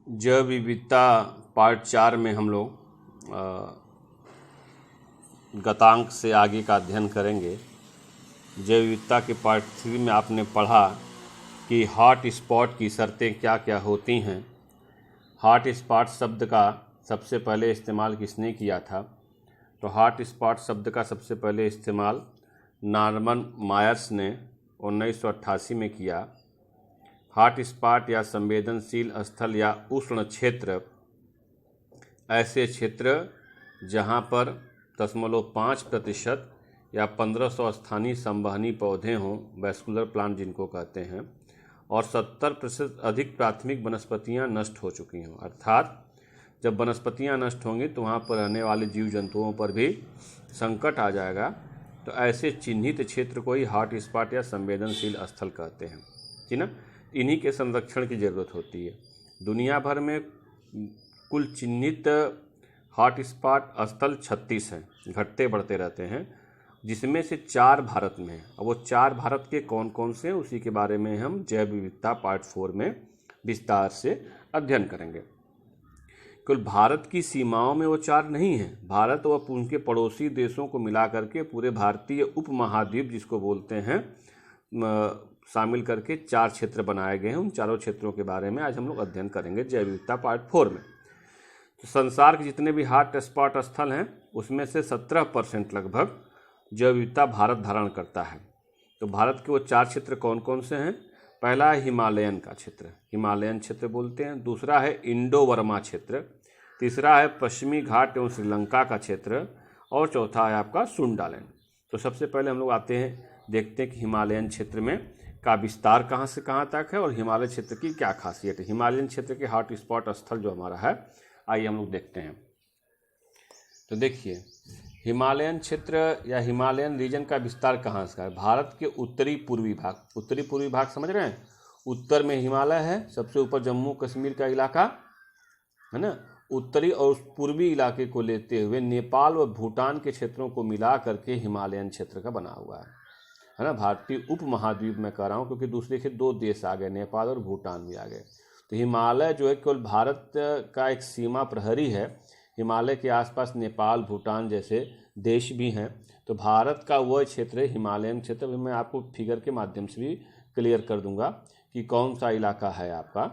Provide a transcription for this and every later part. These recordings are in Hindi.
जैव विविधता पार्ट 4 में हम लोग गतांक से आगे का अध्ययन करेंगे। जैव विविधता के पार्ट 3 में आपने पढ़ा कि हॉट स्पॉट की शर्तें क्या क्या होती हैं। हॉट स्पॉट शब्द का सबसे पहले इस्तेमाल किसने किया था? तो हॉट स्पॉट शब्द का सबसे पहले इस्तेमाल नॉर्मन मायर्स ने 1988 में किया। हॉट स्पॉट या संवेदनशील स्थल या उष्ण क्षेत्र ऐसे क्षेत्र जहां पर 0.5% या 1500 स्थानीय संवहनी पौधे हों, वैस्कुलर प्लांट जिनको कहते हैं, और 70% अधिक प्राथमिक वनस्पतियां नष्ट हो चुकी हों। अर्थात जब वनस्पतियां नष्ट होंगी तो वहां पर रहने वाले जीव जंतुओं पर भी संकट आ जाएगा। तो ऐसे चिन्हित क्षेत्र को ही हॉट स्पॉट या संवेदनशील स्थल कहते हैं, जी ना। इन्हीं के संरक्षण की ज़रूरत होती है। दुनिया भर में कुल चिन्हित हॉट स्पॉट स्थल 36 हैं, घटते बढ़ते रहते हैं, जिसमें से 4 भारत में हैं। और वो 4 भारत के कौन कौन से हैं उसी के बारे में हम जैव विविधता पार्ट 4 में विस्तार से अध्ययन करेंगे। केवल भारत की सीमाओं में वो 4 नहीं हैं, भारत व उनके पड़ोसी देशों को मिला करके पूरे भारतीय उपमहाद्वीप जिसको बोलते हैं शामिल करके 4 क्षेत्र बनाए गए हैं। उन चारों क्षेत्रों के बारे में आज हम लोग अध्ययन करेंगे जैव विविधता पार्ट 4 में। तो संसार के जितने भी हॉट स्पॉट स्थल हैं उसमें से 17% लगभग जैव विविधता भारत धारण करता है। तो भारत के वो 4 क्षेत्र कौन कौन से हैं? पहला है हिमालयन का क्षेत्र, हिमालयन क्षेत्र बोलते हैं। दूसरा है इंडो वर्मा क्षेत्र। तीसरा है पश्चिमी घाट एवं श्रीलंका का क्षेत्र। और चौथा है आपका सुंडालैंड। तो सबसे पहले हम लोग आते हैं, देखते हैं कि हिमालयन क्षेत्र में का विस्तार कहाँ से कहाँ तक है और हिमालय क्षेत्र की क्या खासियत है। हिमालयन क्षेत्र के हॉट स्पॉट स्थल जो हमारा है, आइए हम लोग देखते हैं। तो देखिए, हिमालयन क्षेत्र या हिमालयन रीजन का विस्तार कहाँ से है? भारत के उत्तरी पूर्वी भाग, उत्तरी पूर्वी भाग समझ रहे हैं। उत्तर में हिमालय है, सबसे ऊपर जम्मू कश्मीर का इलाका है ना। उत्तरी और पूर्वी इलाके को लेते हुए नेपाल व भूटान के क्षेत्रों को मिला करके हिमालयन क्षेत्र का बना हुआ है ना। भारतीय उपमहाद्वीप में कह रहा हूँ क्योंकि दूसरे के 2 देश आ गए, नेपाल और भूटान भी आ गए। तो हिमालय जो है केवल भारत का एक सीमा प्रहरी है। हिमालय के आसपास नेपाल, भूटान जैसे देश भी हैं। तो भारत का वह क्षेत्र है हिमालयन क्षेत्र। मैं आपको फिगर के माध्यम से भी क्लियर कर दूंगा कि कौन सा इलाका है आपका,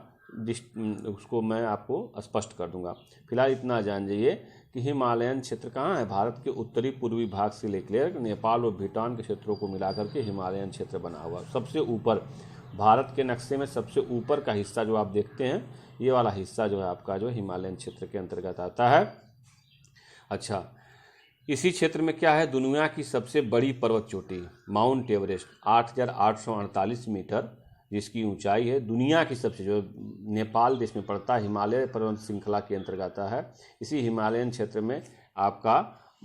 उसको मैं आपको स्पष्ट कर दूंगा। फिलहाल इतना जान जाइए कि हिमालयन क्षेत्र कहाँ है? भारत के उत्तरी पूर्वी भाग से लेकर नेपाल और भूटान के क्षेत्रों को मिलाकर के हिमालयन क्षेत्र बना हुआ। सबसे ऊपर भारत के नक्शे में सबसे ऊपर का हिस्सा जो आप देखते हैं, ये वाला हिस्सा जो है आपका जो हिमालयन क्षेत्र के अंतर्गत आता है। अच्छा, इसी क्षेत्र में क्या है? दुनिया की सबसे बड़ी पर्वत चोटी माउंट एवरेस्ट 8,848 मीटर जिसकी ऊंचाई है, दुनिया की सबसे, जो नेपाल देश में पड़ता है, हिमालय पर्वत श्रृंखला के अंतर्गत आता है। इसी हिमालयन क्षेत्र में आपका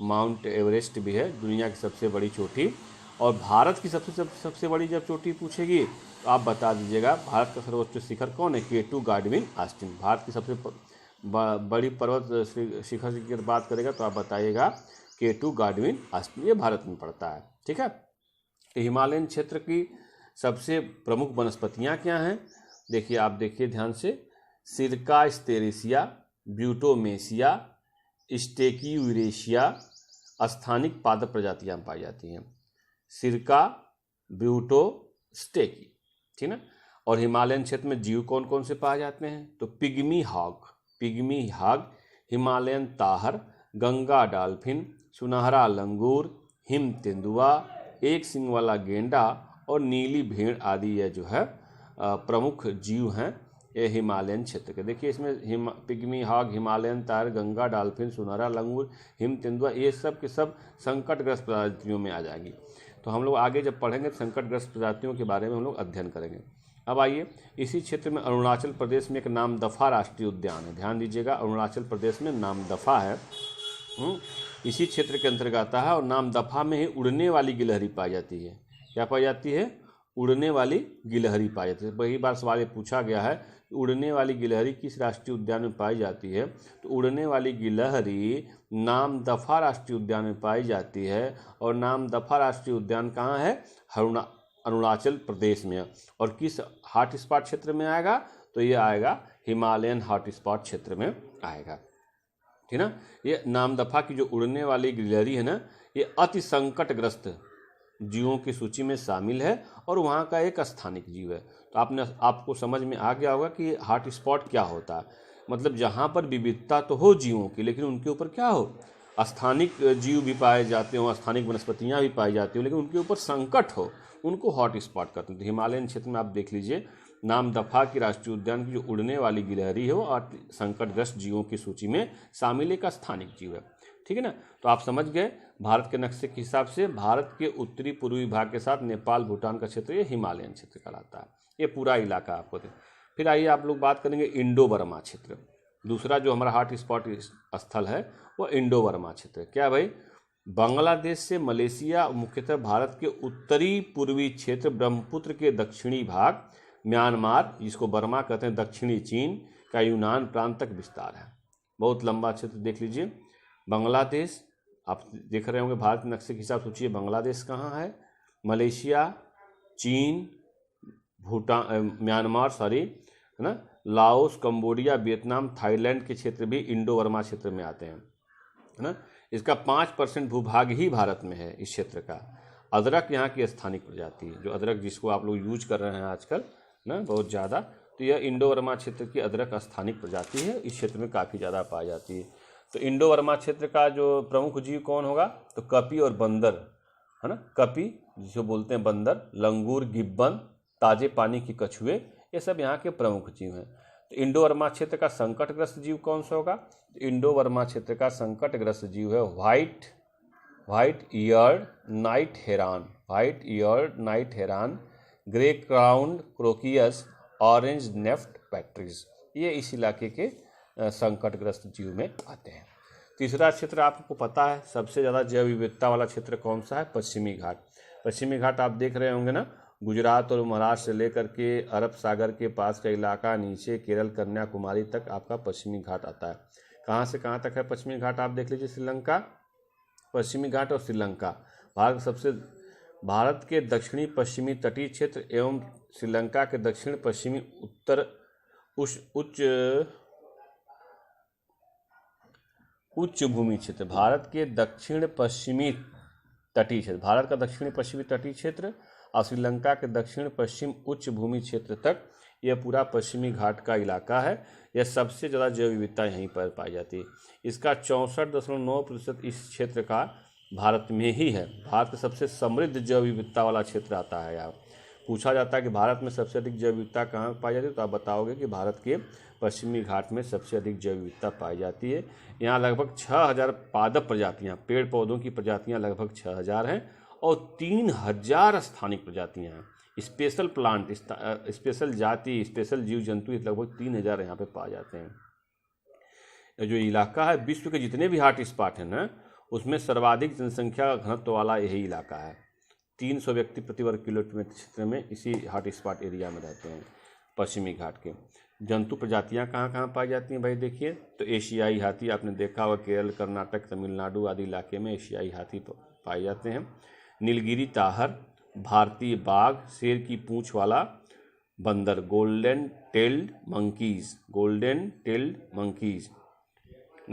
माउंट एवरेस्ट भी है, दुनिया की सबसे बड़ी चोटी। और भारत की सबसे बड़ी जब चोटी पूछेगी तो आप बता दीजिएगा भारत का सर्वोच्च शिखर कौन है? K2 गाडविन Austin. भारत की सबसे बड़ी पर्वत शिखर की अगर बात करेगा तो आप बताइएगा K2 गाडविन ऑस्टिन, ये भारत में पड़ता है। ठीक है। तो हिमालयन क्षेत्र की सबसे प्रमुख वनस्पतियां क्या हैं? देखिए, आप देखिए ध्यान से। सिरका स्टेरेसिया, ब्यूटोमेसिया, स्टेक्यूरेशिया स्थानिक पादप प्रजातियां पाई जाती हैं। सिरका, ब्यूटो, स्टेकी, ठीक ना। और हिमालयन क्षेत्र में जीव कौन कौन से पाए जाते हैं? तो pygmy hog, Himalayan tahr, Ganga dolphin, सुनहरा लंगूर, हिम तेंदुआ, एक सिंग वाला गेंडा और नीली भेड़ आदि ये जो है प्रमुख जीव हैं ये हिमालयन क्षेत्र के। देखिए इसमें पिग्मी हॉग, हिमालयन तार, गंगा डॉल्फिन, सुनहरा लंगूर, हिम तेंदुआ, ये सब के सब संकटग्रस्त प्रजातियों में आ जाएगी। तो हम लोग आगे जब पढ़ेंगे तो संकटग्रस्त प्रजातियों के बारे में हम लोग अध्ययन करेंगे। अब आइए, इसी क्षेत्र में अरुणाचल प्रदेश में एक नामदफा राष्ट्रीय उद्यान है। ध्यान दीजिएगा, अरुणाचल प्रदेश में नामदफा है, इसी क्षेत्र के अंतर्गत आता है। और नामदफा में ही उड़ने वाली गिलहरी पाई जाती है। क्या पाई जाती है? उड़ने वाली गिलहरी पाई जाती है। कई बार सवाल पूछा गया है कि उड़ने वाली गिलहरी किस राष्ट्रीय उद्यान में पाई जाती है? तो उड़ने वाली गिलहरी नामदफा राष्ट्रीय उद्यान में पाई जाती है। और नामदफा राष्ट्रीय उद्यान कहाँ है? अरुणाचल प्रदेश में। और किस हॉट स्पॉट क्षेत्र में आएगा? तो ये आएगा हिमालयन हॉटस्पॉट क्षेत्र में आएगा, ठीक ना। ये नामदफा की जो उड़ने वाली गिलहरी है ना, ये अति संकटग्रस्त जीवों की सूची में शामिल है और वहाँ का एक स्थानिक जीव है। तो आपको समझ में आ गया होगा कि हॉटस्पॉट क्या होता है। मतलब जहाँ पर विविधता तो हो जीवों की, लेकिन उनके ऊपर क्या हो, स्थानिक जीव भी पाए जाते हो, स्थानिक वनस्पतियाँ भी पाई जाती हो, लेकिन उनके ऊपर संकट हो, उनको हॉटस्पॉट कहते हैं। तो हिमालयन क्षेत्र में आप देख लीजिए, नामदफा की राष्ट्रीय उद्यान की जो उड़ने वाली गिलहरी है वो संकटग्रस्त जीवों की सूची में शामिल एक स्थानिक जीव है, ठीक है ना। तो आप समझ गए भारत के नक्शे के हिसाब से भारत के उत्तरी पूर्वी भाग के साथ नेपाल भूटान का क्षेत्र ये हिमालयन क्षेत्र कहलाता है, ये पूरा इलाका आपको दे। फिर आइए आप लोग बात करेंगे इंडो बर्मा क्षेत्र। दूसरा जो हमारा हॉट स्पॉट स्थल है वो इंडो बर्मा क्षेत्र है। क्या भाई, बांग्लादेश से मलेशिया, मुख्यतः भारत के उत्तरी पूर्वी क्षेत्र, ब्रह्मपुत्र के दक्षिणी भाग, म्यांमार जिसको बर्मा कहते हैं, दक्षिणी चीन का यूनान प्रांत तक विस्तार है। बहुत लंबा क्षेत्र देख लीजिए। बांग्लादेश आप देख रहे होंगे भारत के नक्शे के हिसाब से, सोचिए बांग्लादेश कहाँ है, मलेशिया, चीन, भूटान, म्यांमार है ना, लाओस, कंबोडिया, वियतनाम, थाईलैंड के क्षेत्र भी इंडो बर्मा क्षेत्र में आते हैं, है ना। इसका 5% भूभाग ही भारत में है इस क्षेत्र का। अदरक यहाँ की स्थानिक प्रजाति है, जो अदरक जिसको आप लोग यूज कर रहे हैं आजकल ना बहुत ज़्यादा, तो यह इंडो बर्मा क्षेत्र की अदरक स्थानिक प्रजाति है, इस क्षेत्र में काफ़ी ज़्यादा पाई जाती है। तो इंडो बर्मा क्षेत्र का जो प्रमुख जीव कौन होगा, तो कपी और बंदर, है ना। कपी जिसे बोलते हैं बंदर, लंगूर, गिब्बन, ताजे पानी की कछुए, ये सब यहाँ के प्रमुख जीव हैं। तो इंडो बर्मा क्षेत्र का संकटग्रस्त जीव कौन सा होगा, तो इंडो बर्मा क्षेत्र का संकटग्रस्त जीव है white eared night heron, white eared night heron, grey crowned crocias, orange necked partridge, ये इस इलाके के संकटग्रस्त जीव में आते हैं। तीसरा क्षेत्र आपको पता है सबसे ज़्यादा जैव विविधता वाला क्षेत्र कौन सा है, पश्चिमी घाट। पश्चिमी घाट आप देख रहे होंगे ना, गुजरात और महाराष्ट्र से लेकर के अरब सागर के पास का इलाका, नीचे केरल कन्याकुमारी तक आपका पश्चिमी घाट आता है। कहाँ से कहाँ तक है पश्चिमी घाट, आप देख लीजिए, श्रीलंका, पश्चिमी घाट और श्रीलंका भारत के दक्षिणी पश्चिमी तटीय क्षेत्र एवं श्रीलंका के दक्षिण पश्चिमी उत्तर उच्च भूमि क्षेत्र, भारत के दक्षिण पश्चिमी तटीय क्षेत्र, भारत का दक्षिण पश्चिमी तटीय क्षेत्र और श्रीलंका के दक्षिण पश्चिम उच्च भूमि क्षेत्र तक यह पूरा पश्चिमी घाट का इलाका है। यह सबसे ज़्यादा जैव विविधता यहीं पर पाई जाती है। इसका 64.9% इस क्षेत्र का भारत में ही है। भारत का सबसे समृद्ध जैव विविधता वाला क्षेत्र आता है। यहाँ पूछा जाता है कि भारत में सबसे अधिक जैव विविधता कहाँ पाई जाती है, तो आप बताओगे कि भारत के पश्चिमी घाट में सबसे अधिक जैव विविधता पाई जाती है। यहाँ लगभग 6000 पादप प्रजातियाँ, पेड़ पौधों की प्रजातियाँ लगभग 6000 हैं और 3000 स्थानिक प्रजातियाँ हैं। स्पेशल प्लांट, स्पेशल जाति, स्पेशल जीव जंतु लगभग 3000 यहाँ पे पाए जाते हैं। जो इलाका है, विश्व के जितने भी हॉट स्पॉट हैं ना, उसमें सर्वाधिक जनसंख्या घनत्व वाला यही इलाका है। 300 व्यक्ति प्रति वर्ग किलोमीटर क्षेत्र में इसी हॉट स्पॉट एरिया में रहते हैं। पश्चिमी घाट के जंतु प्रजातियां कहाँ कहाँ पाई जाती हैं भाई, देखिए तो एशियाई हाथी आपने देखा होगा, केरल, कर्नाटक, तमिलनाडु आदि इलाके में एशियाई हाथी पाए जाते हैं। नीलगिरी ताहर, भारतीय बाघ, शेर की पूंछ वाला बंदर, गोल्डन टेल्ड मंकीज,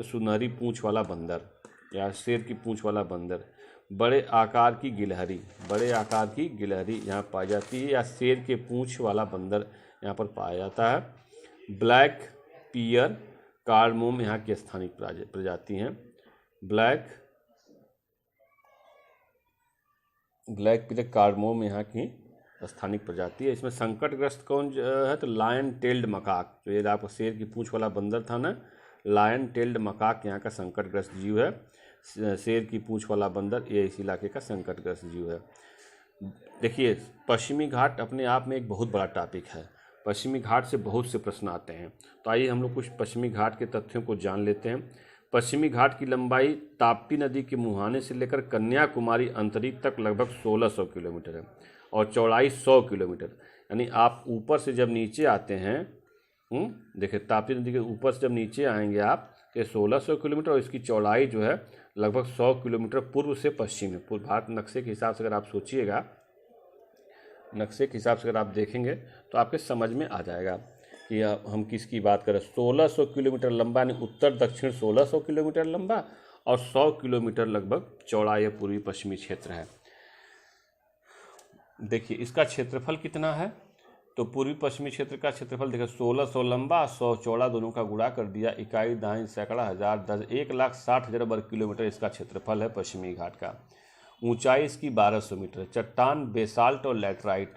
सुनहरी पूंछ वाला बंदर या शेर की पूंछ वाला बंदर, बड़े आकार की गिलहरी यहाँ पाई जाती है, या शेर के पूंछ वाला बंदर यहाँ पर पाया जाता है। ब्लैक पियर कार्डमोम यहाँ की स्थानिक प्रजाति हैं। ब्लैक पियर कार्डमोम यहाँ की स्थानिक प्रजाति है। इसमें संकटग्रस्त कौन है, तो लायन टेल्ड मकाक, जो ये आपको शेर की पूंछ वाला बंदर था ना, लायन टेल्ड मकाक यहाँ का संकटग्रस्त जीव है। शेर की पूंछ वाला बंदर ये इस इलाके का संकटग्रस्त जीव है। देखिए पश्चिमी घाट अपने आप में एक बहुत बड़ा टॉपिक है। पश्चिमी घाट से बहुत से प्रश्न आते हैं, तो आइए हम लोग कुछ पश्चिमी घाट के तथ्यों को जान लेते हैं। पश्चिमी घाट की लंबाई ताप्ती नदी के मुहाने से लेकर कन्याकुमारी अंतरिक्ष तक लगभग 1600 किलोमीटर है और चौड़ाई 100 किलोमीटर। यानी आप ऊपर से जब नीचे आते हैं, देखिए ताप्ती नदी के ऊपर से जब नीचे आएंगे आप, तो 1600 किलोमीटर और इसकी चौड़ाई जो है लगभग 100 किलोमीटर पूर्व से पश्चिम है। पूर्व भारत नक्शे के हिसाब से अगर आप सोचिएगा, नक्शे के हिसाब से अगर आप देखेंगे तो आपके समझ में आ जाएगा कि हम किसकी बात करें, 1600 किलोमीटर लंबा, यानी उत्तर दक्षिण 1600 किलोमीटर लंबा और 100 किलोमीटर लगभग चौड़ा यह पूर्वी पश्चिमी क्षेत्र है। देखिए इसका क्षेत्रफल कितना है, तो पूर्वी पश्चिमी क्षेत्र का क्षेत्रफल देखिए 1600 लंबा 100 चौड़ा, दोनों का गुणा कर दिया, इकाई दाएं सैकड़ा हजार 10 1,60,000 वर्ग किलोमीटर इसका क्षेत्रफल है पश्चिमी घाट का। ऊंचाई इसकी 1200 मीटर। चट्टान बेसाल्ट और लैटराइट,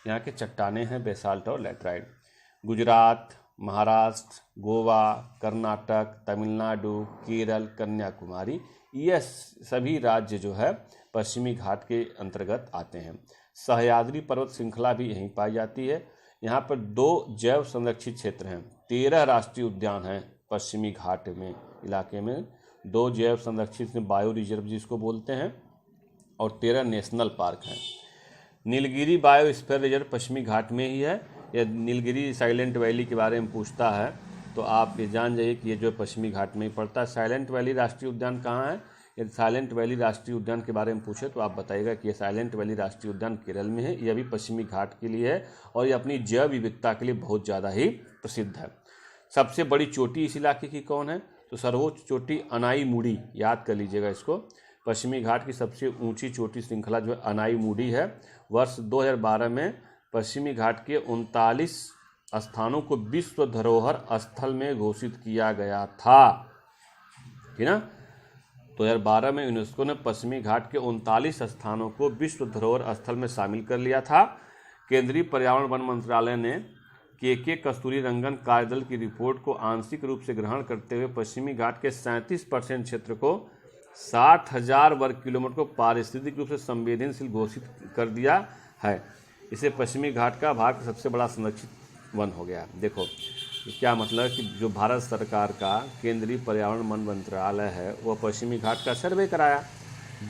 यहाँ के चट्टाने हैं बेसाल्ट और लैटराइट। गुजरात, महाराष्ट्र, गोवा, कर्नाटक, तमिलनाडु, केरल, कन्याकुमारी, यह सभी राज्य जो है पश्चिमी घाट के अंतर्गत आते हैं। सह्याद्री पर्वत श्रृंखला भी यहीं पाई जाती है। यहाँ पर 2 जैव संरक्षित क्षेत्र हैं, 13 राष्ट्रीय उद्यान हैं पश्चिमी घाट में इलाके में, 2 जैव संरक्षित बायो रिजर्व जिसको बोलते हैं, और 13 नेशनल पार्क हैं। नीलगिरी बायोस्फीयर रिजर्व पश्चिमी घाट में ही है। यह नीलगिरी साइलेंट वैली के बारे में पूछता है तो आप ये जान जाइए कि ये जो पश्चिमी घाट में ही पड़ता है। साइलेंट वैली राष्ट्रीय उद्यान कहाँ है, यदि साइलेंट वैली राष्ट्रीय उद्यान के बारे में पूछे तो आप बताइएगा कि ये साइलेंट वैली राष्ट्रीय उद्यान केरल में है। यह भी पश्चिमी घाट के लिए है और ये अपनी जैव विविधता के लिए बहुत ज़्यादा ही प्रसिद्ध है। सबसे बड़ी चोटी इस इलाके की कौन है, तो सर्वोच्च चोटी अनाईमुडी, याद कर लीजिएगा इसको। पश्चिमी घाट की सबसे ऊंची चोटी श्रृंखला जो है अनाईमुडी है। वर्ष 2012 में पश्चिमी घाट के 39 स्थानों को विश्व धरोहर स्थल में घोषित किया गया था, ठीक ना। 2012 में यूनेस्को ने पश्चिमी घाट के 39 स्थानों को विश्व धरोहर स्थल में शामिल कर लिया था। केंद्रीय पर्यावरण वन मंत्रालय ने के कस्तूरी रंगन कार्यदल की रिपोर्ट को आंशिक रूप से ग्रहण करते हुए पश्चिमी घाट के 37% क्षेत्र को 60,000 वर्ग किलोमीटर को पारिस्थितिक रूप से संवेदनशील घोषित कर दिया है। इसे पश्चिमी घाट का भारत का सबसे बड़ा संरक्षित वन हो गया। देखो क्या मतलब कि जो भारत सरकार का केंद्रीय पर्यावरण वन मंत्रालय है वह पश्चिमी घाट का सर्वे कराया।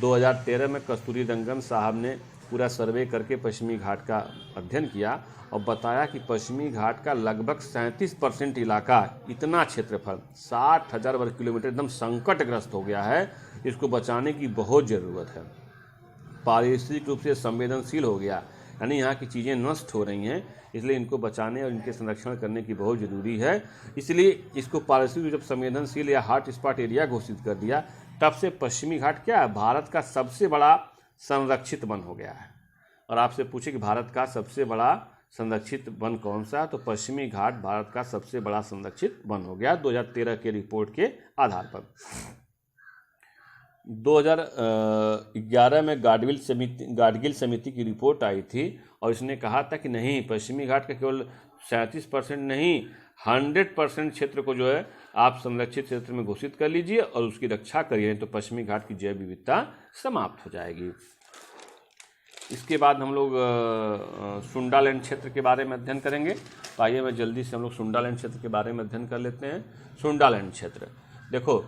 2013 में कस्तूरी रंगन साहब ने पूरा सर्वे करके पश्चिमी घाट का अध्ययन किया और बताया कि पश्चिमी घाट का लगभग 37% इलाका, इतना क्षेत्रफल 60,000 वर्ग किलोमीटर एकदम संकटग्रस्त हो गया है। इसको बचाने की बहुत ज़रूरत है। पारिस्थितिक रूप से संवेदनशील हो गया, यानी यहाँ की चीज़ें नष्ट हो रही हैं, इसलिए इनको बचाने और इनके संरक्षण करने की बहुत ज़रूरी है। इसलिए इसको पारिस्थितिक जब संवेदनशील या हॉट स्पॉट एरिया घोषित कर दिया, तब से पश्चिमी घाट क्या है, भारत का सबसे बड़ा संरक्षित वन हो गया है। और आपसे पूछे कि भारत का सबसे बड़ा संरक्षित वन कौन सा है, तो पश्चिमी घाट भारत का सबसे बड़ा संरक्षित वन हो गया 2013 के रिपोर्ट के आधार पर। 2011 में गाडगिल समिति की रिपोर्ट आई थी और इसने कहा था कि नहीं, पश्चिमी घाट का केवल 37% नहीं 100% क्षेत्र को जो है आप संरक्षित क्षेत्र में घोषित कर लीजिए और उसकी रक्षा करिए, तो पश्चिमी घाट की जैव विविधता समाप्त हो जाएगी। इसके बाद हम लोग सुंडालैंड क्षेत्र के बारे में अध्ययन करेंगे। तो आइए मैं जल्दी से हम लोग सुंडालैंड क्षेत्र के बारे में अध्ययन कर लेते हैं। सुंडालैंड क्षेत्र, देखो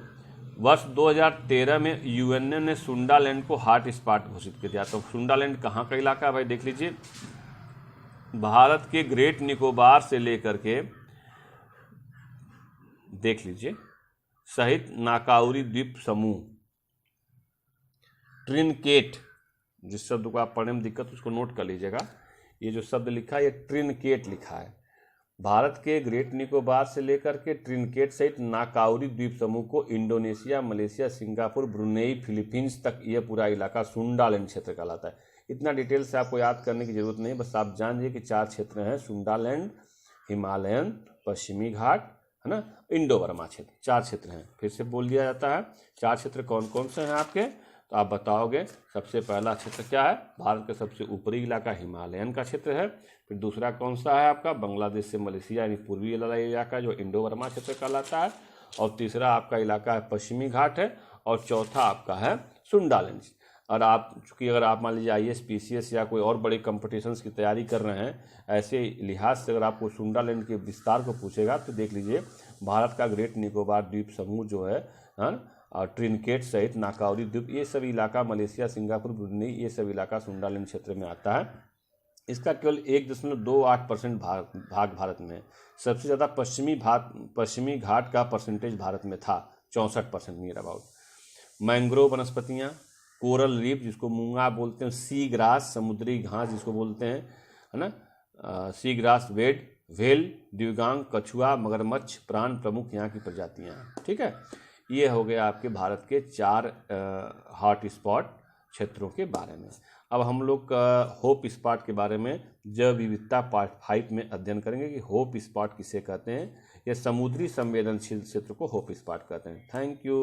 वर्ष 2013 में यूएनए ने सुंडालैंड को हॉट स्पॉट घोषित कर दिया। तो सुंडालैंड कहाँ का इलाका है भाई, देख लीजिए, भारत के ग्रेट निकोबार से लेकर के देख लीजिए सहित नाकाउरी द्वीप समूह, ट्रिनकेट, जिस शब्द को आप पढ़ने में दिक्कत उसको नोट कर लीजिएगा, ये जो शब्द लिखा है ये ट्रिनकेट लिखा है। भारत के ग्रेट निकोबार से लेकर के ट्रिनकेट सहित नाकाउरी द्वीप समूह को Indonesia, Malaysia, Singapore, Brunei, Philippines तक यह पूरा इलाका सुंडालैंड क्षेत्र कहलाता है। इतना डिटेल से आपको याद करने की जरूरत नहीं, बस आप जान लीजिए कि 4 क्षेत्र हैं, सुंडालैंड, हिमालयन, पश्चिमी घाट, है ना, इंडो बर्मा क्षेत्र, 4 क्षेत्र हैं। फिर से बोल दिया जाता है 4 क्षेत्र कौन कौन से हैं आपके, तो आप बताओगे। सबसे पहला क्षेत्र क्या है, भारत का सबसे ऊपरी इलाका हिमालयन का क्षेत्र है। फिर दूसरा कौन सा है आपका, बांग्लादेश से मलेशिया यानी पूर्वी इलाका जो इंडो बर्मा क्षेत्र कहलाता है। और तीसरा आपका इलाका है पश्चिमी घाट है। और चौथा आपका है सुंडालैंड। और आप चूँकि अगर आप मान लीजिए IAS, PCS या कोई और बड़े कॉम्पिटिशन्स की तैयारी कर रहे हैं, ऐसे लिहाज से अगर आपको सुंडालैंड के विस्तार को पूछेगा तो देख लीजिए भारत का ग्रेट निकोबार द्वीप समूह जो है, और ट्रिनकेट सहित नाकाउरी द्वीप, ये सब इलाका, मलेशिया, सिंगापुर, ब्रुनेई, ये सब इलाका सुंडालैंड क्षेत्र में आता है। इसका केवल 1.28% भाग भारत में है। सबसे ज़्यादा पश्चिमी घाट का परसेंटेज भारत में था, 64% नियर अबाउट। मैंग्रोव वनस्पतियाँ, कोरल रीफ जिसको मूंगा बोलते हैं, सी ग्रास समुद्री घास जिसको बोलते हैं, है ना, सी ग्रास बेड, व्हेल, द्विगांग, कछुआ, मगरमच्छ, प्राण प्रमुख यहाँ की प्रजातियाँ हैं। ठीक है, ये हो गया आपके भारत के 4 हॉट स्पॉट क्षेत्रों के बारे में। अब हम लोग होप स्पॉट के बारे में जैव विविधता पार्ट 5 में अध्ययन करेंगे कि होप स्पॉट किसे कहते हैं। ये समुद्री संवेदनशील क्षेत्र को होप स्पॉट कहते हैं। Thank you.